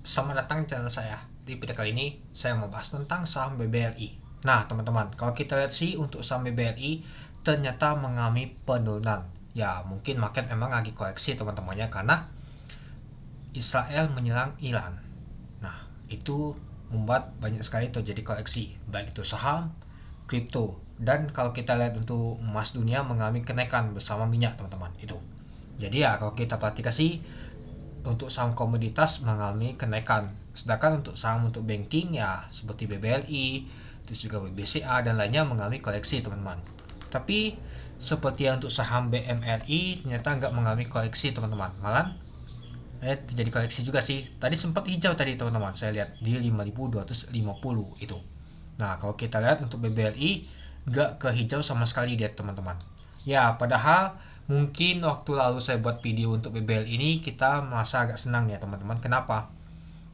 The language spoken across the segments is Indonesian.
Selamat datang di channel saya. Di video kali ini saya mau bahas tentang saham BBLI. Nah teman-teman, kalau kita lihat sih untuk saham BBLI ternyata mengalami penurunan. Ya mungkin market memang lagi koreksi teman-temannya karena Israel menyerang Iran. Nah itu membuat banyak sekali terjadi koreksi, baik itu saham, kripto, dan kalau kita lihat untuk emas dunia mengalami kenaikan bersama minyak teman-teman itu. Jadi ya kalau kita perhatikan sih untuk saham komoditas mengalami kenaikan. Sedangkan untuk saham untuk banking ya seperti BBLI, terus juga BBCA dan lainnya mengalami koreksi teman-teman. Tapi seperti yang untuk saham BMRI ternyata nggak mengalami koreksi teman-teman. Malah terjadi koreksi juga sih. Tadi sempat hijau tadi teman-teman. Saya lihat di 5.250 itu. Nah kalau kita lihat untuk BBLI nggak ke hijau sama sekali dia teman-teman. Ya padahal mungkin waktu lalu saya buat video untuk BBL ini kita merasa agak senang ya teman-teman. Kenapa?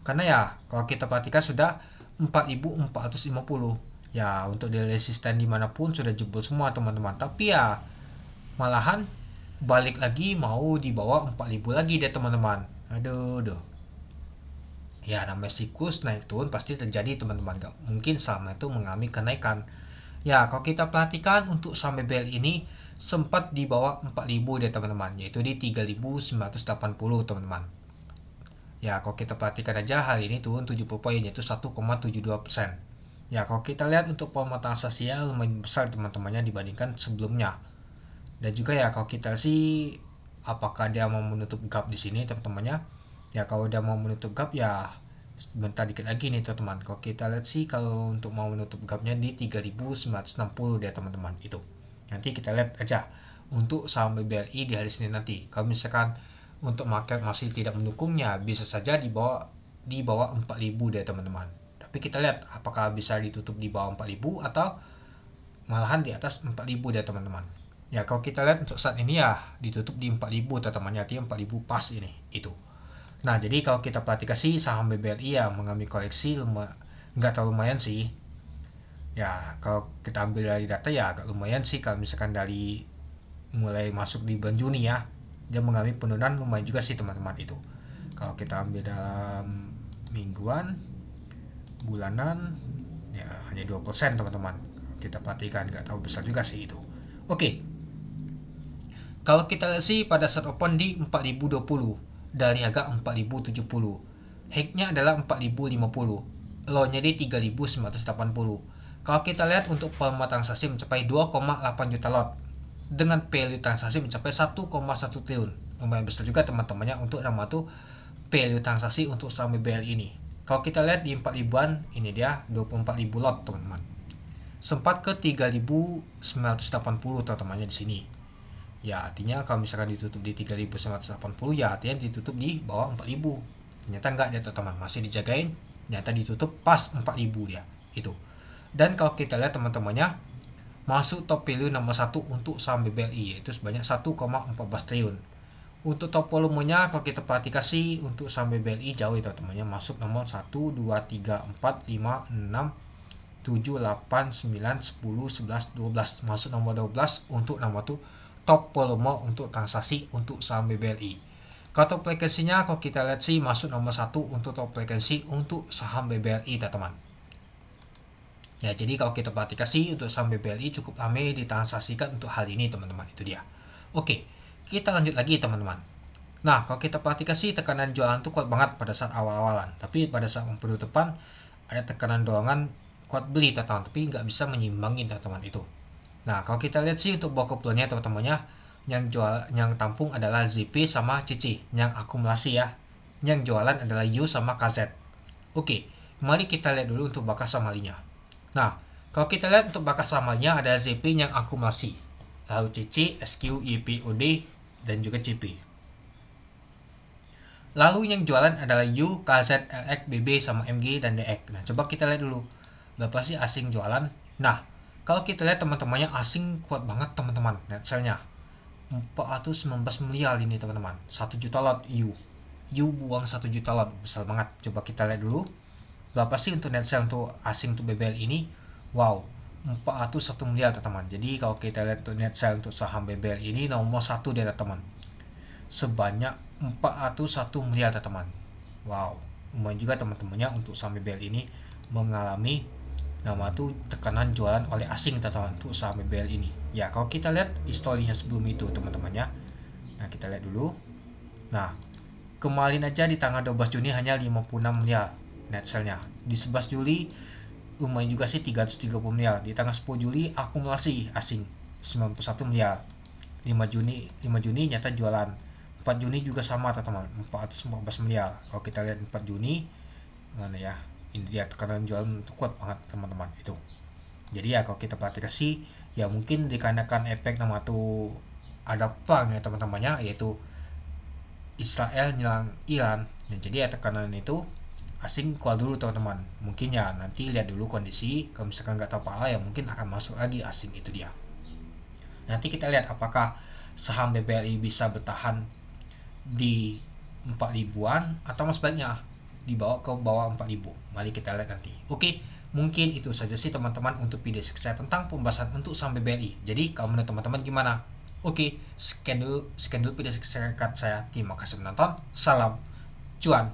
Karena ya kalau kita perhatikan sudah 4.450. Ya untuk di resisten dimanapun sudah jebol semua teman-teman. Tapi ya malahan balik lagi mau di bawah 4.000 lagi deh teman-teman. Aduh. Ya namanya siklus naik turun pasti terjadi teman-teman. Gak mungkin sama itu mengalami kenaikan. Ya kalau kita perhatikan untuk saham BBL ini sempat di bawah 4.000 deh teman-teman, yaitu di 3.980 teman-teman. Ya kalau kita perhatikan aja hal ini turun 70 poin yaitu 1,72%. Ya kalau kita lihat untuk volume transaksi lumayan besar teman-temannya dibandingkan sebelumnya. Dan juga ya kalau kita sih apakah dia mau menutup gap di sini teman-temannya. Ya kalau dia mau menutup gap ya sebentar dikit lagi nih teman-teman. Kalau kita lihat sih kalau untuk mau menutup gapnya di 3.960 deh teman-teman itu. Nanti kita lihat aja untuk saham BBRI di hari Senin nanti. Kalau misalkan untuk market masih tidak mendukungnya, bisa saja di bawah 4.000 deh teman-teman. Tapi kita lihat apakah bisa ditutup di bawah 4.000 atau malahan di atas 4.000 deh teman-teman. Ya kalau kita lihat untuk saat ini ya ditutup di 4.000 teman-teman, artinya 4.000 pas ini itu. Nah jadi kalau kita perhatikan sih saham BBRI ya mengalami koreksi nggak terlalu lumayan sih. Ya kalau kita ambil dari data ya agak lumayan sih kalau misalkan dari mulai masuk di bulan Juni ya dia mengalami penurunan lumayan juga sih teman-teman itu. Kalau kita ambil dalam mingguan, bulanan ya hanya 2% teman-teman. Kita perhatikan nggak tahu besar juga sih itu. Oke. Kalau kita lihat sih pada saat open di 4.020 dari harga 4.070. High-nya adalah 4.050. Low-nya di 3.980. Kalau kita lihat untuk volume transaksi mencapai 2,8 juta lot dengan value transaksi mencapai 1,1 triliun. Lumayan besar juga teman-temannya untuk nama tuh value transaksi untuk saham BBL ini. Kalau kita lihat di 4 ribuan ini dia 24.000 lot teman-teman. Sempat ke 3.980 teman-temannya di sini. Ya artinya kalau misalkan ditutup di 3.980 ya artinya ditutup di bawah 4.000. Ternyata enggak dia teman-teman, masih dijagain. Ternyata ditutup pas 4.000 dia. Itu. Dan kalau kita lihat teman-temannya masuk top value nomor 1 untuk saham BBLI yaitu sebanyak 1,14 triliun. Untuk top volumenya kalau kita perhatikan sih untuk saham BBLI jauh itu teman-temannya masuk nomor 1, 2, 3, 4, 5, 6, 7, 8, 9, 10, 11, 12 masuk nomor 12 untuk nama tuh top volume untuk transaksi untuk saham BBLI. Kalau top frekuensinya kalau kita lihat sih masuk nomor 1 untuk top frekuensi untuk saham BBLI teman-teman. Ya jadi kalau kita perhatikan sih untuk saham BBLI cukup ramai ditransaksikan untuk hal ini teman-teman, itu dia. Oke, kita lanjut lagi teman-teman. Nah kalau kita perhatikan sih tekanan jualan tuh kuat banget pada saat awal-awalan, tapi pada saat penutupan ada tekanan dorongan kuat beli teman-teman, tapi nggak bisa menyimbangin teman-teman itu. Nah kalau kita lihat sih untuk block poolnya teman-temannya yang tampung adalah ZP sama CC yang akumulasi ya, yang jualan adalah U sama KZ. Oke, mari kita lihat dulu untuk bakas samalinya. Nah, kalau kita lihat untuk bakas sahamnya ada ZP yang akumulasi, lalu CC, SQ, YPOD, dan juga CP. Lalu yang jualan adalah U, KZ, LX, BB, sama MG, dan DX. Nah, coba kita lihat dulu berapa sih asing jualan. Nah, kalau kita lihat teman-temannya asing kuat banget teman-teman, net sell-nya 419 miliar ini teman-teman, 1 juta lot U buang 1 juta lot, besar banget. Coba kita lihat dulu berapa sih untuk net sell untuk asing untuk BBL ini. Wow, 401 miliar teman-teman. Jadi kalau kita lihat untuk net sell untuk saham BBL ini nomor 1 dia teman-teman, sebanyak 401 miliar teman-teman. Wow, lumayan juga teman-temannya untuk saham BBL ini mengalami nama tuh tekanan jualan oleh asing teman-teman untuk saham BBL ini. Ya kalau kita lihat historinya sebelum itu teman-temannya, nah kita lihat dulu. Nah kemarin aja di tanggal 12 Juni hanya 56 miliar net sale-nya. Di 11 Juli lumayan juga sih 330 miliar. Di tanggal 10 Juli akumulasi asing 91 miliar. 5 Juni nyata jualan. 4 Juni juga sama teman-teman, 414 miliar. Kalau kita lihat 4 Juni mana ya? Ini dia tekanan jualan kuat banget teman-teman itu. Jadi ya kalau kita perhatikan sih ya mungkin dikarenakan efek nama tuh ada perang ya teman-temannya, yaitu Israel nyerang Iran, dan jadi ya tekanan itu asing keluar dulu teman-teman. Mungkin ya nanti lihat dulu kondisi, kalau misalkan nggak tahu apa ya mungkin akan masuk lagi asing itu dia. Nanti kita lihat apakah saham BBLI bisa bertahan di 4.000-an atau sebaliknya dibawa ke bawah 4.000. Mari kita lihat nanti. Oke, mungkin itu saja sih teman-teman untuk video saya tentang pembahasan untuk saham BBLI. Jadi kalau menurut teman-teman gimana? Oke, sekian dulu video singkat saya. Terima kasih menonton. Salam cuan.